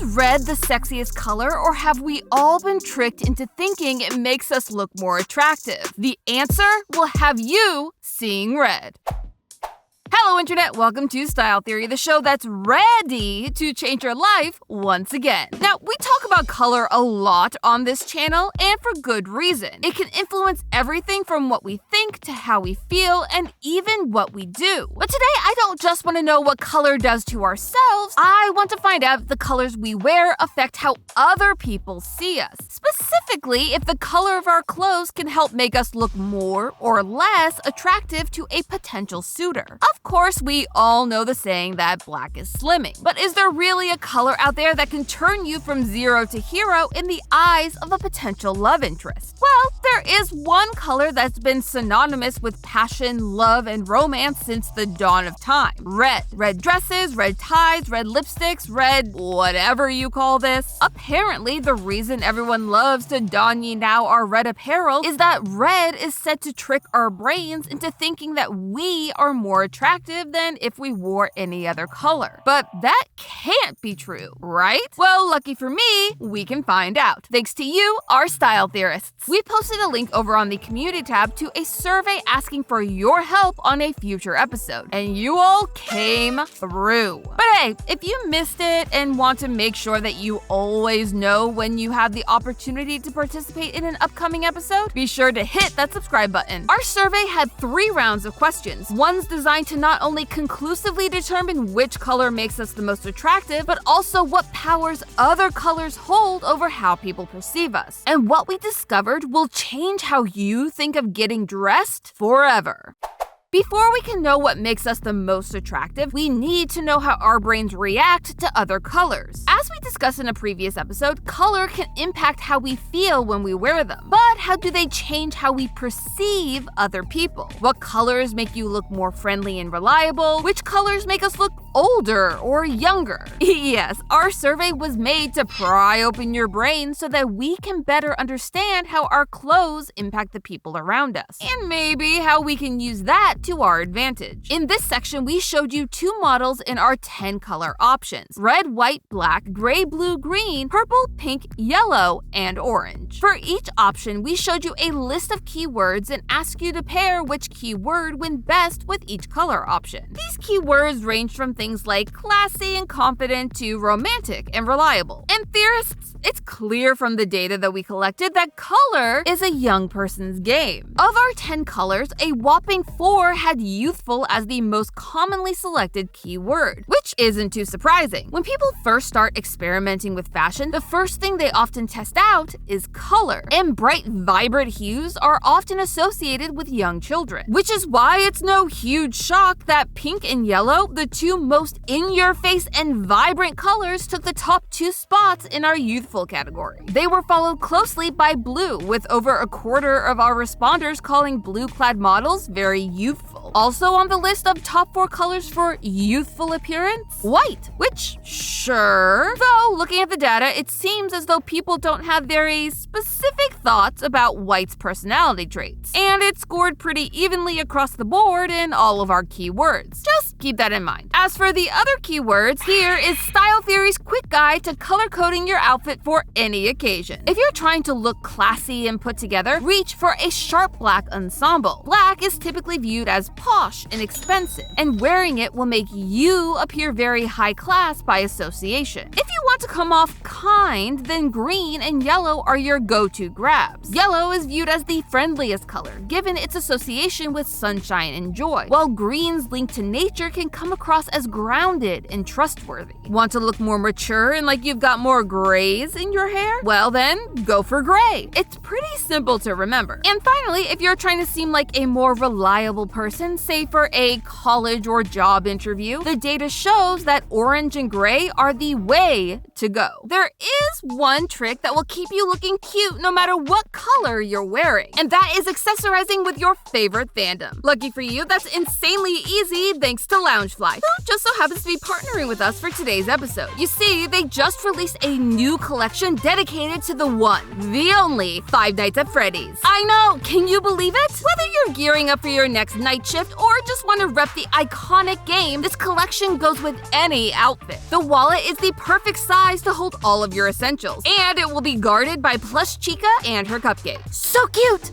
Is red the sexiest color, or have we all been tricked into thinking it makes us look more attractive? The answer will have you seeing red. Hello, Internet. Welcome to Style Theory, the show that's ready to change your life once again. Now, we talk about color a lot on this channel, and for good reason. It can influence everything from what we think to how we feel, and even what we do. But today, I don't just want to know what color does to ourselves. I want to find out if the colors we wear affect how other people see us. Specifically, if the color of our clothes can help make us look more or less attractive to a potential suitor. Of course, we all know the saying that black is slimming. But is there really a color out there that can turn you from zero to hero in the eyes of a potential love interest? Well, there is one color that's been synonymous with passion, love, and romance since the dawn of time. Red. Red dresses, red ties, red lipsticks, red whatever you call this. Apparently, the reason everyone loves to don ye now our red apparel is that red is said to trick our brains into thinking that we are more attractive than if we wore any other color. But that can't be true, right? Well, lucky for me, we can find out. Thanks to you, our style theorists. We posted a link over on the community tab to a survey asking for your help on a future episode, and you all came through. But hey, if you missed it and want to make sure that you always know when you have the opportunity to participate in an upcoming episode, be sure to hit that subscribe button. Our survey had 3 rounds of questions. One's designed to not only conclusively determine which color makes us the most attractive, but also what powers other colors hold over how people perceive us. And what we discovered will change how you think of getting dressed forever. Before we can know what makes us the most attractive, we need to know how our brains react to other colors. As we discussed in a previous episode, color can impact how we feel when we wear them. But how do they change how we perceive other people? What colors make you look more friendly and reliable? Which colors make us look older or younger? Yes, our survey was made to pry open your brain so that we can better understand how our clothes impact the people around us. And maybe how we can use that to our advantage. In this section, we showed you 2 models in our 10 color options: red, white, black, gray, blue, green, purple, pink, yellow, and orange. For each option, we showed you a list of keywords and asked you to pair which keyword went best with each color option. These keywords range from things like classy and confident to romantic and reliable. And theorists, it's clear from the data that we collected that color is a young person's game. Of our 10 colors, a whopping 4 had youthful as the most commonly selected keyword, which isn't too surprising. When people first start experimenting with fashion, the first thing they often test out is color, and bright, vibrant hues are often associated with young children, which is why it's no huge shock that pink and yellow, the 2 most in-your-face and vibrant colors, took the top 2 spots in our youthful category. They were followed closely by blue, with over a quarter of our responders calling blue-clad models very youthful. Also on the list of top 4 colors for youthful appearance, white, which, sure. Though, looking at the data, it seems as though people don't have very specific thoughts about white's personality traits. And it scored pretty evenly across the board in all of our keywords. Just keep that in mind. As for the other keywords, here is Style Theory's quick guide to color coding your outfit for any occasion. If you're trying to look classy and put together, reach for a sharp black ensemble. Black is typically viewed as posh and expensive, and wearing it will make you appear very high class by association. If you want to come off kind, then green and yellow are your go-to grabs. Yellow is viewed as the friendliest color, given its association with sunshine and joy, while green's link to nature can come across as grounded and trustworthy. Want to look more mature and like you've got more grays in your hair? Well then, go for gray. It's pretty simple to remember. And finally, if you're trying to seem like a more reliable person, say for a college or job interview, the data shows that orange and gray are the way to go. There is one trick that will keep you looking cute no matter what color you're wearing, and that is accessorizing with your favorite fandom. Lucky for you, that's insanely easy thanks to Loungefly, who just so happens to be partnering with us for today's episode. You see, they just released a new collection dedicated to the one, the only, 5 Nights at Freddy's. I know, can you believe it? Whether you're gearing up for your next night shift or just want to rep the iconic game, this collection goes with any outfit. The wallet is the perfect size size to hold all of your essentials. And it will be guarded by plush Chica and her cupcake. So cute!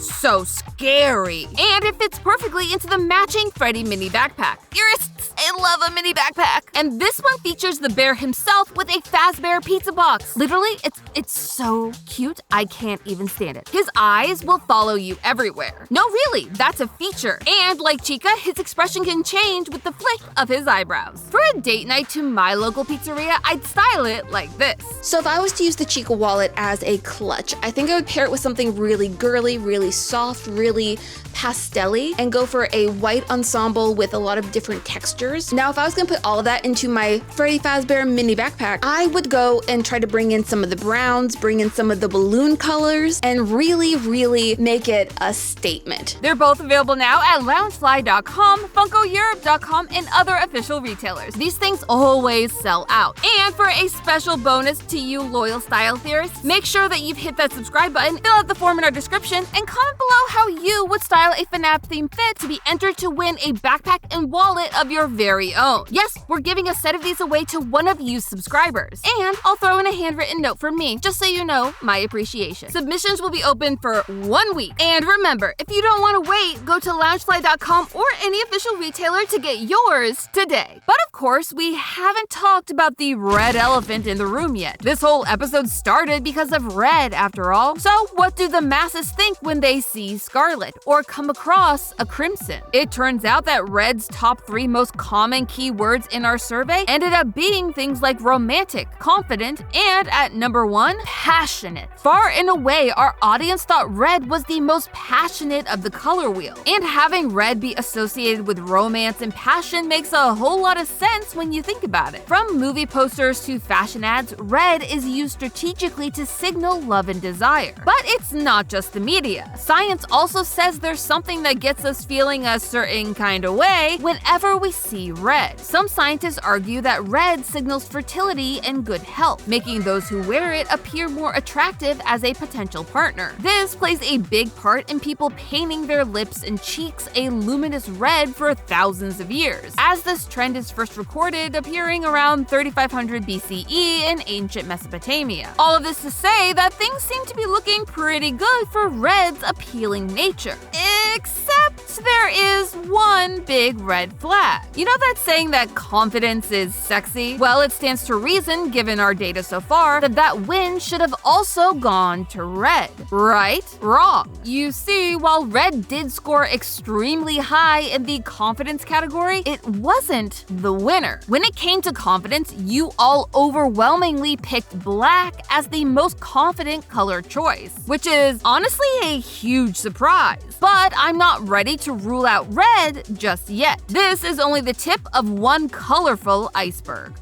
So scary. And it fits perfectly into the matching Freddy mini backpack. Dearests, I love a mini backpack. And this one features the bear himself with a Fazbear pizza box. Literally, it's so cute, I can't even stand it. His eyes will follow you everywhere. No, really, that's a feature. And like Chica, his expression can change with the flick of his eyebrows. For a date night to my local pizzeria, I'd style it like this. So if I was to use the Chica wallet as a clutch, I think I would pair it with something really girly, really soft, really pastel-y, and go for a white ensemble with a lot of different textures. Now, if I was gonna put all of that into my Freddy Fazbear mini backpack, I would go and try to bring in some of the browns, bring in some of the balloon colors, and really, really make it a statement. They're both available now at Loungefly.com, FunkoEurope.com, and other official retailers. These things always sell out. And for a special bonus to you loyal style theorists, make sure that you've hit that subscribe button, fill out the form in our description, and comment below how you would style a FNAF themed fit to be entered to win a backpack and wallet of your very own. Yes, we're giving a set of these away to one of you subscribers. And I'll throw in a handwritten note from me, just so you know my appreciation. Submissions will be open for 1 week. And remember, if you don't want to wait, go to Loungefly.com or any official retailer to get yours today. But of course, we haven't talked about the red elephant in the room yet. This whole episode started because of red, after all. So what do the masses think when they see scarlet or come across a crimson? It turns out that red's top 3 most common keywords in our survey ended up being things like romantic, confident, and at number 1, passionate. Far and away, our audience thought red was the most passionate of the color wheel. And having red be associated with romance and passion makes a whole lot of sense when you think about it. From movie posters to fashion ads, red is used strategically to signal love and desire. But it's not just the media. Science also says there's something that gets us feeling a certain kind of way whenever we see red. Some scientists argue that red signals fertility and good health, making those who wear it appear more attractive as a potential partner. This plays a big part in people painting their lips and cheeks a luminous red for thousands of years, as this trend is first recorded appearing around 3500 BCE in ancient Mesopotamia. All of this to say that things seem to be looking pretty good for red's appealing nature. Except there is one big red flag. You know that saying that confidence is sexy? Well, it stands to reason, given our data so far, that win should have also gone to red. Right? Wrong. You see, while red did score extremely high in the confidence category, it wasn't the winner. When it came to confidence, you all overwhelmingly picked black as the most confident color choice, which is honestly a huge surprise. But I'm not ready to rule out red just yet. This is only the tip of one colorful iceberg.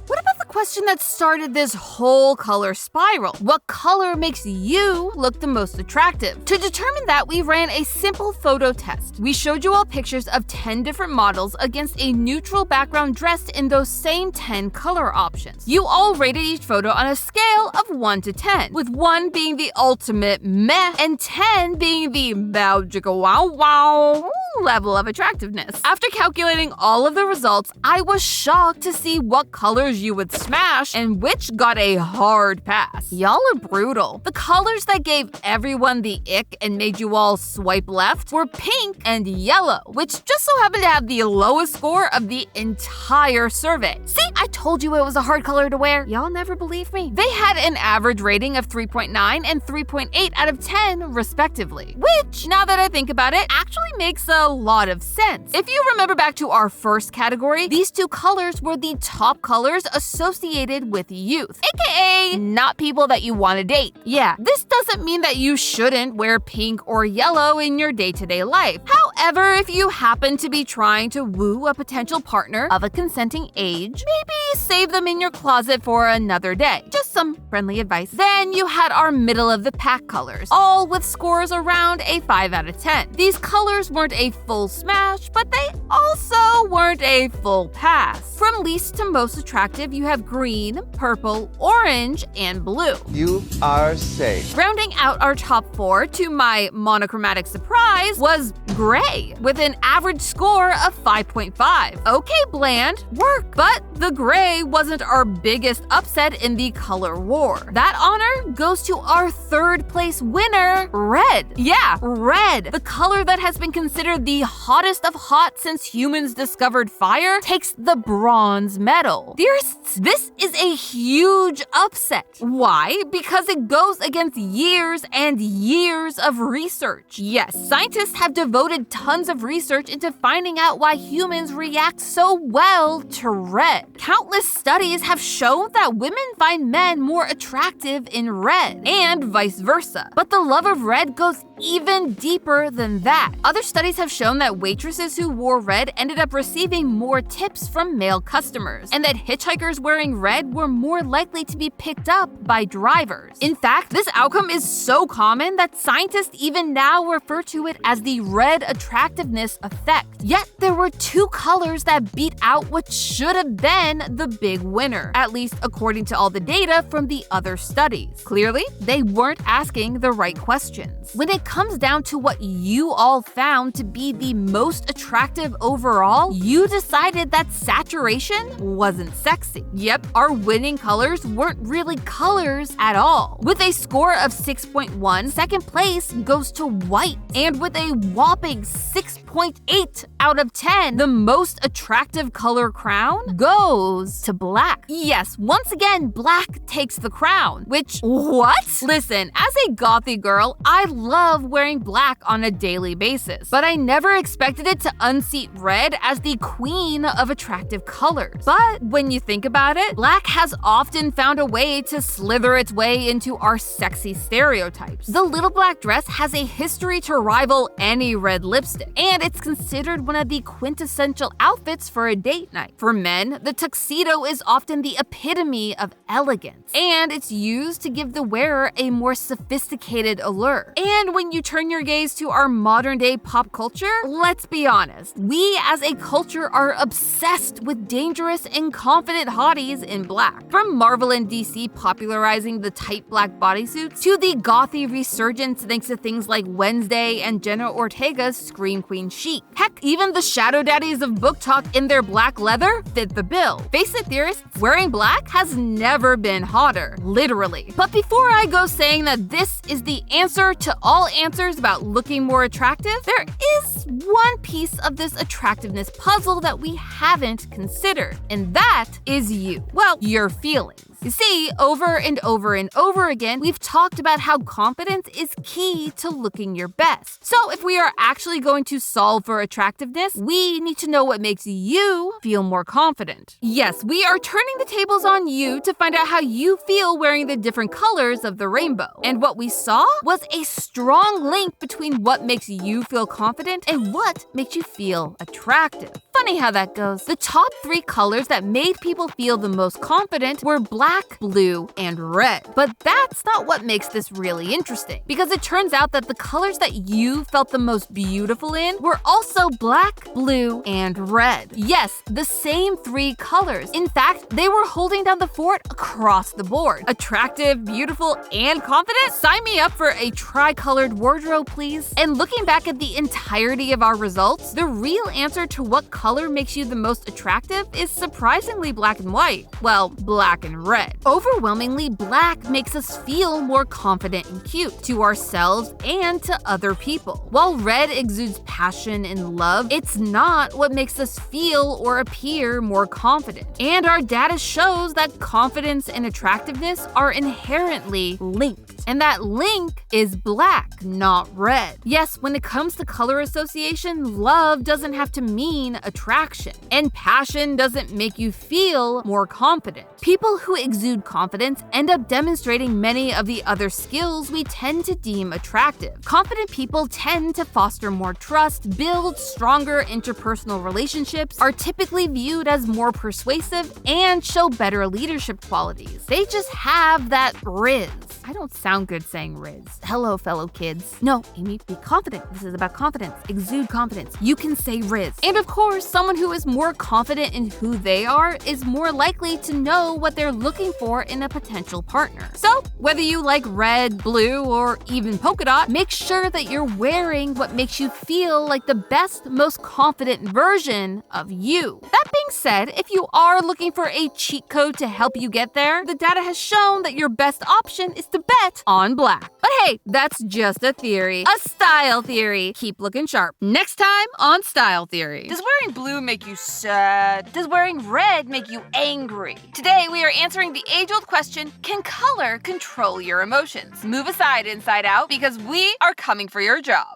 What about the question that started this whole color spiral? What color makes you look the most attractive? To determine that, we ran a simple photo test. We showed you all pictures of 10 different models against a neutral background dressed in those same 10 color options. You all rated each photo on a scale of 1 to 10, with 1 being the ultimate meh and 10 being the magical wow level of attractiveness. After calculating all of the results, I was shocked to see what colors you would smash and which got a hard pass. Y'all are brutal. The colors that gave everyone the ick and made you all swipe left were pink and yellow, which just so happened to have the lowest score of the entire survey. See, I told you it was a hard color to wear. Y'all never believe me. They had an average rating of 3.9 and 3.8 out of 10, respectively, which, now that I think about it, actually makes a lot of sense. If you remember back to our first category, these 2 colors were the top colors associated with youth, aka not people that you want to date. Yeah, this doesn't mean that you shouldn't wear pink or yellow in your day-to-day life. However, if you happen to be trying to woo a potential partner of a consenting age, maybe save them in your closet for another day. Just some friendly advice. Then you had our middle of the pack colors, all with scores around a 5 out of 10. These colors weren't a full smash, but they also weren't a full pass. From least to most attractive, you have green, purple, orange, and blue. You are safe. Rounding out our top 4, to my monochromatic surprise, was gray. gray with an average score of 5.5. Okay, bland, work. But the gray wasn't our biggest upset in the color war. That honor goes to our third place winner, red. Yeah, red. The color that has been considered the hottest of hot since humans discovered fire takes the bronze medal. Theorists, this is a huge upset. Why? Because it goes against years and years of research. Yes, scientists have devoted tons of research into finding out why humans react so well to red. Countless studies have shown that women find men more attractive in red, and vice versa. But the love of red goes even deeper than that. Other studies have shown that waitresses who wore red ended up receiving more tips from male customers, and that hitchhikers wearing red were more likely to be picked up by drivers. In fact, this outcome is so common that scientists even now refer to it as the red attractiveness effect. Yet there were two colors that beat out what should have been the big winner, at least according to all the data from the other studies. Clearly, they weren't asking the right questions. When it comes down to what you all found to be the most attractive overall, you decided that saturation wasn't sexy. Yep, our winning colors weren't really colors at all. With a score of 6.1, second place goes to white, and with a whopping 6.8 out of 10, the most attractive color crown goes to black. Yes, once again, black takes the crown, which, what? Listen, as a gothy girl, I love wearing black on a daily basis, but I never expected it to unseat red as the queen of attractive colors. But when you think about it, black has often found a way to slither its way into our sexy stereotypes. The little black dress has a history to rival any red lipstick, and it's considered one of the quintessential outfits for a date night. For men, the tuxedo is often the epitome of elegance, and it's used to give the wearer a more sophisticated allure. And when you turn your gaze to our modern day pop culture, let's be honest, we as a culture are obsessed with dangerous and confident hotties in black. From Marvel and DC popularizing the tight black bodysuits, to the gothy resurgence thanks to things like Wednesday and Jenna Ortega's Scream Queen chic. Heck, even the shadow daddies of book talk in their black leather fit the bill. Face it, theorists, wearing black has never been hotter, literally. But before I go saying that this is the answer to all answers about looking more attractive, there is one piece of this attractiveness puzzle that we haven't considered, and that is you. Well, your feelings. You see, over and over and over again, we've talked about how confidence is key to looking your best. So if we are actually going to solve for attractiveness, we need to know what makes you feel more confident. Yes, we are turning the tables on you to find out how you feel wearing the different colors of the rainbow. And what we saw was a strong link between what makes you feel confident and what makes you feel attractive. Funny how that goes. The top 3 colors that made people feel the most confident were black, blue, and red. But that's not what makes this really interesting, because it turns out that the colors that you felt the most beautiful in were also black, blue, and red. Yes, the same 3 colors. In fact, they were holding down the fort across the board. Attractive, beautiful, and confident? Sign me up for a tri-colored wardrobe, please. And looking back at the entirety of our results, the real answer to what color makes you the most attractive is surprisingly black and white. Well, black and red. Overwhelmingly, black makes us feel more confident and cute to ourselves and to other people. While red exudes passion and love, it's not what makes us feel or appear more confident. And our data shows that confidence and attractiveness are inherently linked. And that link is black, not red. Yes, when it comes to color association, love doesn't have to mean attraction. And passion doesn't make you feel more confident. People who exude confidence end up demonstrating many of the other skills we tend to deem attractive. Confident people tend to foster more trust, build stronger interpersonal relationships, are typically viewed as more persuasive, and show better leadership qualities. They just have that riz. I don't sound good saying riz. Hello, fellow kids. No, Amy, be confident. This is about confidence. Exude confidence. You can say riz. And of course, someone who is more confident in who they are is more likely to know what they're looking looking for in a potential partner. So, whether you like red, blue, or even polka dot, make sure that you're wearing what makes you feel like the best, most confident version of you. That being said, if you are looking for a cheat code to help you get there, the data has shown that your best option is to bet on black. But hey, that's just a theory. A style theory. Keep looking sharp. Next time on Style Theory. Does wearing blue make you sad? Does wearing red make you angry? Today, we are answering the age-old question, can color control your emotions? Move aside, Inside Out, because we are coming for your job.